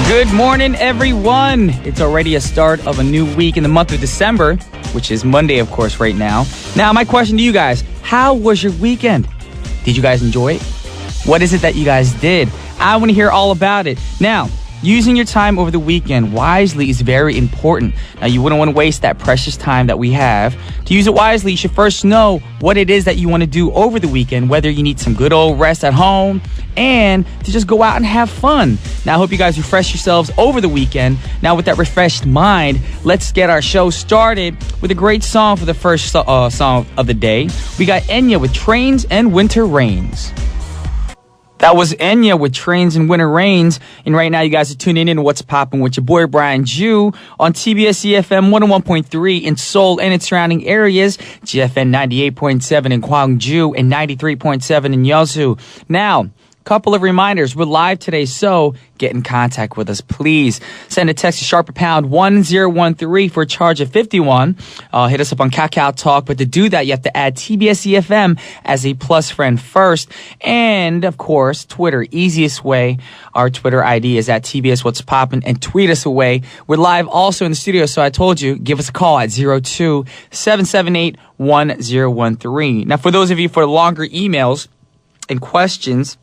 Good morning, everyone. It's already a start of a new week in the month of December, which is Monday, of course, right now. Now, my question to you guys, how was your weekend? Did you guys enjoy it? What is it that you guys did? I want to hear all about it. Now, using your time over the weekend wisely is very important. Now, you wouldn't want to waste that precious time that we have. To use it wisely, you should first know what it is that you want to do over the weekend, whether you need some good old rest at home and to just go out and have fun. Now, I hope you guys refresh yourselves over the weekend. Now, with that refreshed mind, let's get our show started with a great song for the first song of the day. We got Enya with Trains and Winter Rains. That was Enya with Trains and Winter Rains. And right now, you guys are tuning in to What's Poppin' with your boy, Brian Ju, on TBS EFM 101.3 in Seoul and its surrounding areas, GFN 98.7 in Gwangju, and 93.7 in Yeosu. Now, couple of reminders. We're live today, so get in contact with us, please. Send a text to sharper pound 1013 for a charge of 51. Hit us up on Kakao Talk, but to do that, you have to add TBS EFM as a plus friend first. And, of course, Twitter, easiest way. Our Twitter ID is at TBS What's Poppin', and tweet us away. We're live also in the studio, so I told you, give us a call at 02-778-1013. Now, for those of you for longer emails and questions,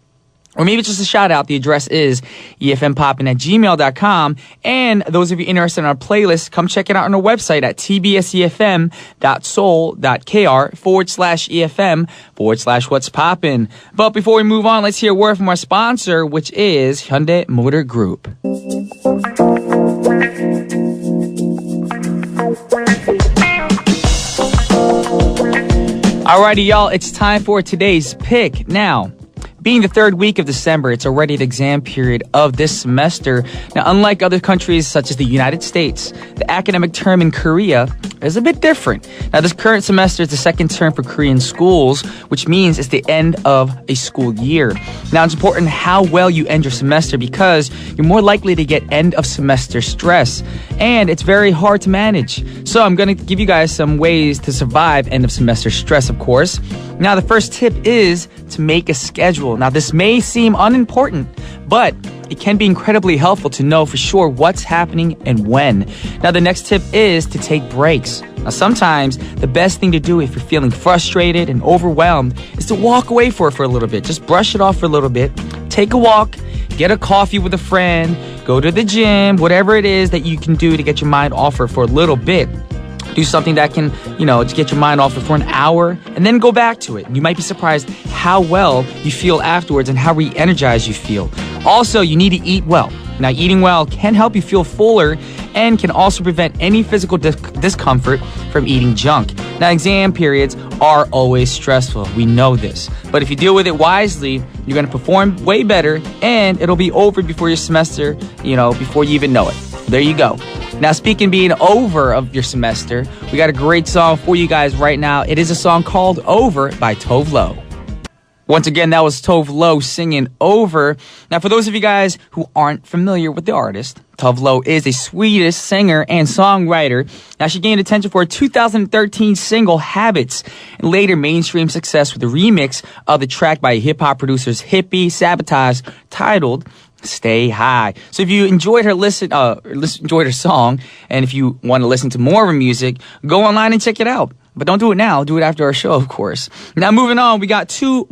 or maybe just a shout out, the address is efmpoppin@gmail.com. And those of you interested in our playlist, come check it out on our website at tbsefm.soul.kr/EFM/What's Poppin'. But before we move on, let's hear a word from our sponsor, which is Hyundai Motor Group. Alrighty, y'all, it's time for today's pick. Now, being the third week of December, it's already the exam period of this semester. Now, unlike other countries such as the United States, the academic term in Korea is a bit different. Now, this current semester is the second term for Korean schools, which means it's the end of a school year. Now, it's important how well you end your semester because you're more likely to get end of semester stress, and it's very hard to manage. So I'm going to give you guys some ways to survive end of semester stress, of course. Now, the first tip is to make a schedule. Now, this may seem unimportant, but it can be incredibly helpful to know for sure what's happening and when. Now, the next tip is to take breaks. Now, sometimes the best thing to do if you're feeling frustrated and overwhelmed is to walk away for a little bit. Just brush it off for a little bit. Take a walk, get a coffee with a friend, go to the gym, whatever it is that you can do to get your mind off for a little bit. Do something that can, to get your mind off for an hour and then go back to it. You might be surprised how well you feel afterwards and how re-energized you feel. Also, you need to eat well. Now, eating well can help you feel fuller and can also prevent any physical discomfort from eating junk. Now, exam periods are always stressful. We know this. But if you deal with it wisely, you're going to perform way better and it'll be over before your semester, before you even know it. There you go. Now, speaking of being over of your semester, we got a great song for you guys right now. It is a song called Over by Tove Lo. Once again, that was Tove Lo singing Over. Now, for those of you guys who aren't familiar with the artist, Tove Lo is a Swedish singer and songwriter. Now, she gained attention for her 2013 single Habits and later mainstream success with a remix of the track by hip-hop producers Hippie Sabotage titled Stay High. So if you enjoyed her enjoyed her song, and if you want to listen to more of her music, go online and check it out. But don't do it now. Do it after our show, of course. Now, moving on, we got two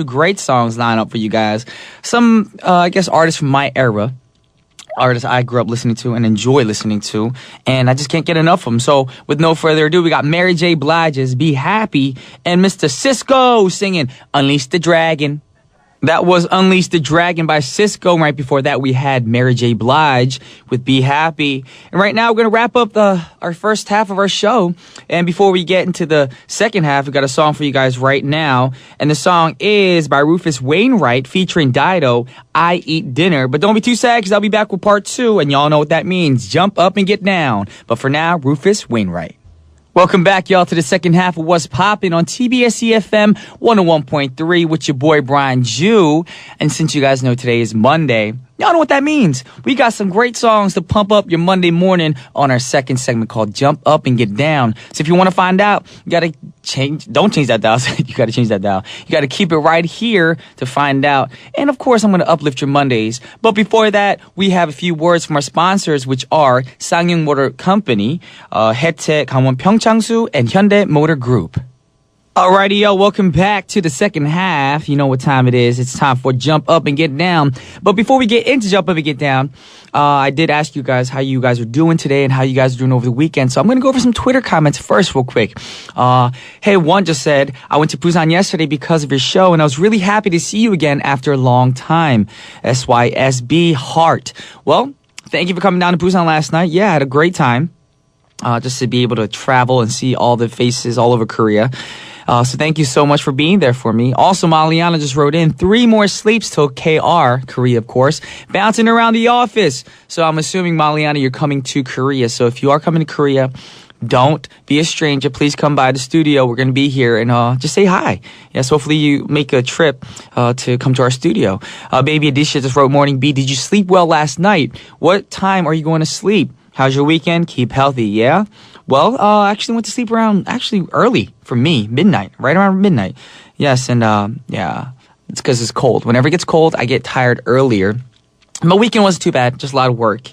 great songs lined up for you guys. Some, artists from my era. Artists I grew up listening to and enjoy listening to, and I just can't get enough of them. So, with no further ado, we got Mary J. Blige's Be Happy and Mr. Cisco singing Unleash the Dragon. That was Unleash the Dragon by Cisco. Right before that, we had Mary J. Blige with Be Happy. And right now, we're going to wrap up our first half of our show. And before we get into the second half, we got a song for you guys right now. And the song is by Rufus Wainwright featuring Dido, I Eat Dinner. But don't be too sad because I'll be back with part 2. And y'all know what that means. Jump up and get down. But for now, Rufus Wainwright. Welcome back, y'all, to the second half of What's Poppin' on TBS EFM 101.3 with your boy Brian Ju. And since you guys know today is Monday, Y'all know what that means. We got some great songs to pump up your Monday morning on our second segment called Jump Up and Get Down. So if you want to find out, you got to don't change that dial. You got to change that dial. You got to keep it right here to find out. And of course, I'm going to uplift your Mondays. But before that, we have a few words from our sponsors, which are Sangyung Motor Company, Haetae Gangwon Pyeongchangsu, and Hyundai Motor Group. Alrighty, yo, welcome back to the second half. You know what time it is. It's time for Jump Up and Get Down. But before we get into Jump Up and Get Down, I did ask you guys how you guys are doing today and how you guys are doing over the weekend. So I'm going to go over some Twitter comments first real quick. Hey, one just said, I went to Busan yesterday because of your show, and I was really happy to see you again after a long time. SYSB Heart. Well, thank you for coming down to Busan last night. Yeah, I had a great time. Just to be able to travel and see all the faces all over Korea. So thank you so much for being there for me. Also, Maliana just wrote in 3 more sleeps till KR, Korea, of course, bouncing around the office. So I'm assuming, Maliana, you're coming to Korea. So if you are coming to Korea, don't be a stranger. Please come by the studio. We're going to be here and just say hi. Yes, hopefully you make a trip to come to our studio. Baby Adisha just wrote, Morning B, did you sleep well last night? What time are you going to sleep? How's your weekend? Keep healthy, yeah? Well, I actually went to sleep around, early for me, midnight, right around midnight. Yes, and yeah, it's because it's cold. Whenever it gets cold, I get tired earlier. My weekend wasn't too bad, just a lot of work.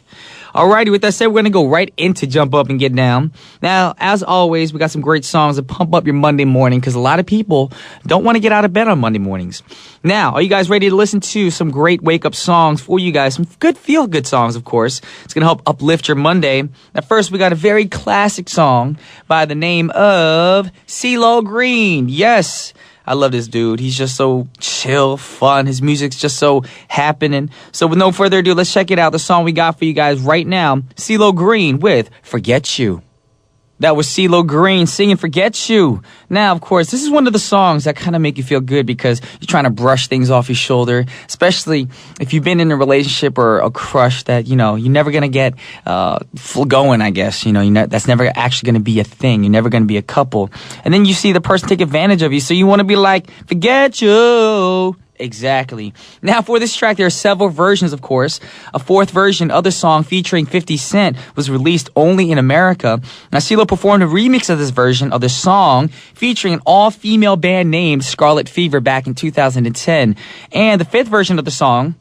Alrighty, with that said, we're going to go right into Jump Up and Get Down. Now, as always, we got some great songs to pump up your Monday morning because a lot of people don't want to get out of bed on Monday mornings. Now, are you guys ready to listen to some great wake-up songs for you guys? Some good feel-good songs, of course. It's going to help uplift your Monday. Now, first, we got a very classic song by the name of CeeLo Green. Yes, I love this dude. He's just so chill, fun. His music's just so happening. So with no further ado, let's check it out. The song we got for you guys right now, CeeLo Green with Forget You. That was CeeLo Green singing Forget You. Now, of course, this is one of the songs that kind of make you feel good because you're trying to brush things off your shoulder, especially if you've been in a relationship or a crush that, you're never going to get full going, I guess. That's never actually going to be a thing. You're never going to be a couple. And then you see the person take advantage of you, so you want to be like, forget you. Exactly. Now, for this track, there are several versions, of course. A 4th version of the song featuring 50 Cent was released only in America. Now, CeeLo performed a remix of this version of the song featuring an all-female band named Scarlet Fever back in 2010. And the 5th version of the song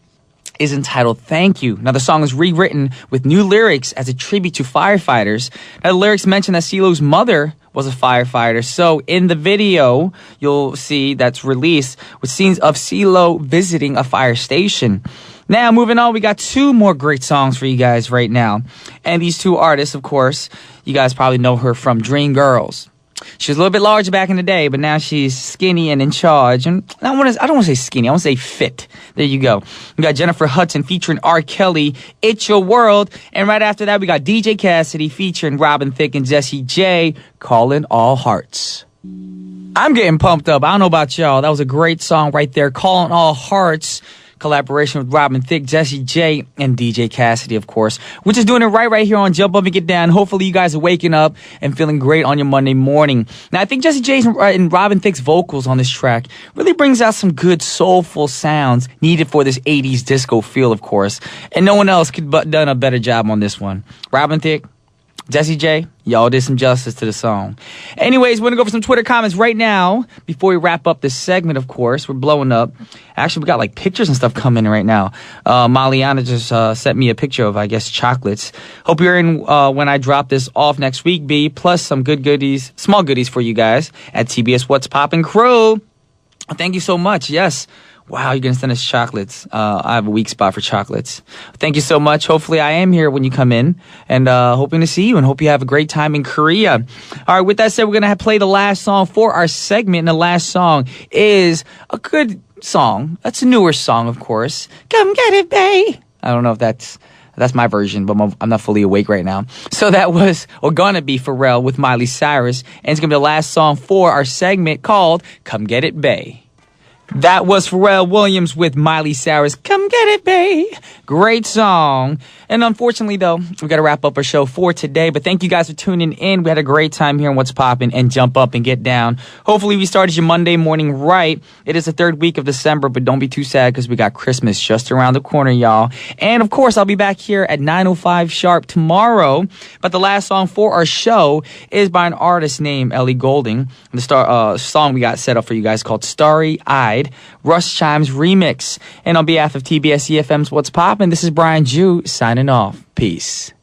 is entitled Thank You. Now, the song is rewritten with new lyrics as a tribute to firefighters. Now, the lyrics mention that CeeLo's mother was a firefighter. So in the video, you'll see that's released with scenes of CeeLo visiting a fire station. Now, moving on, we got 2 more great songs for you guys right now. And these 2 artists, of course, you guys probably know her from Dreamgirls. She was a little bit larger back in the day, but now she's skinny and in charge. And I don't want to say skinny, I want to say fit. There you go. We got Jennifer Hudson featuring R. Kelly, It's Your World. And right after that, we got DJ Cassidy featuring Robin Thicke and Jessie J, Calling All Hearts. I'm getting pumped up. I don't know about y'all. That was a great song right there, Calling All Hearts. Collaboration with Robin Thicke, Jessie J, and DJ Cassidy, of course. We're just doing it right here on Jump Up and Get Down. Hopefully you guys are waking up and feeling great on your Monday morning. Now, I think Jessie J and Robin Thicke's vocals on this track really brings out some good soulful sounds needed for this 80s disco feel, of course. And no one else could have done a better job on this one. Robin Thicke, Jessie J, y'all did some justice to the song. Anyways, we're going to go for some Twitter comments right now. Before we wrap up this segment, of course, we're blowing up. Actually, we got pictures and stuff coming in right now. Maliana just sent me a picture of, I guess, chocolates. Hope you're in when I drop this off next week, B. Plus some good goodies, small goodies for you guys at TBS What's Poppin' Crew. Thank you so much. Yes. Wow, you're going to send us chocolates. I have a weak spot for chocolates. Thank you so much. Hopefully I am here when you come in and hoping to see you and hope you have a great time in Korea. All right, with that said, we're going to play the last song for our segment. And the last song is a good song. That's a newer song, of course. Come get it, bae. I don't know if that's my version, but I'm not fully awake right now. So that was, or gonna be, Pharrell with Miley Cyrus. And it's going to be the last song for our segment called Come Get It, Bae. That was Pharrell Williams with Miley Cyrus. Come get it, babe. Great song. And unfortunately, though, we got to wrap up our show for today. But thank you guys for tuning in. We had a great time here on What's Poppin' and Jump Up and Get Down. Hopefully, we started your Monday morning right. It is the third week of December, but don't be too sad because we got Christmas just around the corner, y'all. And of course, I'll be back here at 9:05 sharp tomorrow. But the last song for our show is by an artist named Ellie Goulding. The song we got set up for you guys called Starry Eyed, Rush Chimes remix. And on behalf of TBS EFM's What's Poppin', this is Brian Jew signing off. Peace.